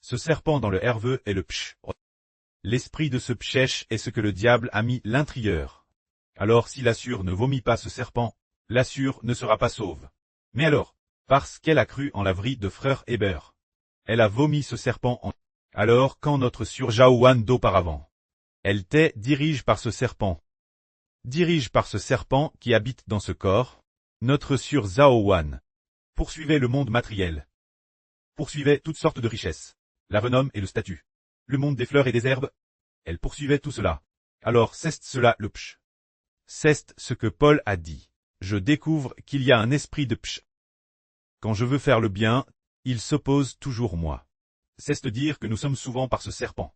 Ce serpent dans le herveux est le psh. L'esprit de ce pshèche est ce que le diable a mis l'intérieur. Alors si l'assure ne vomit pas ce serpent, l'assure ne sera pas sauve. Mais alors, parce qu'elle a cru en la vrille de frère Héber, elle a vomi ce serpent en... Alors quand notre sur Jaouan d'auparavant, elle t'est dirige par ce serpent. Dirige par ce serpent qui habite dans ce corps, notre sur Zaowan. Poursuivez le monde matériel. Poursuivait toutes sortes de richesses, la renomme et le statut, le monde des fleurs et des herbes. Elle poursuivait tout cela. Alors ceste cela le psh. C'est ce que Paul a dit. Je découvre qu'il y a un esprit de psh. Quand je veux faire le bien, il s'oppose toujours moi. C'est dire que nous sommes souvent par ce serpent.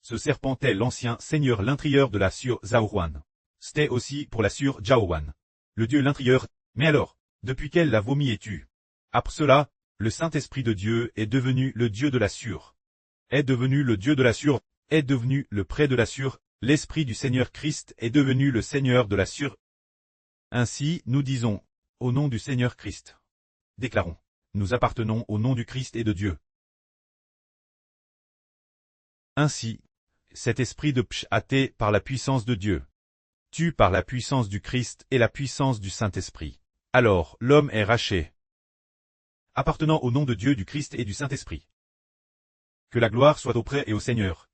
Ce serpent est l'ancien seigneur l'intérieur de la Sur Zaowan. C'était aussi pour la Sur Jaowan. Le dieu l'intérieur. Mais alors, depuis qu'elle l'a vomi et tue. Après cela, le Saint-Esprit de Dieu est devenu le Dieu de la Sur. Est devenu le Dieu de la Sur. Est devenu le près de la Sur. L'Esprit du Seigneur Christ est devenu le Seigneur de la Sur. Ainsi, nous disons, au nom du Seigneur Christ. Déclarons, nous appartenons au nom du Christ et de Dieu. Ainsi, cet esprit de psh athée par la puissance de Dieu, tue par la puissance du Christ et la puissance du Saint-Esprit. Alors, l'homme est raché, appartenant au nom de Dieu, du Christ et du Saint-Esprit. Que la gloire soit auprès et au Seigneur.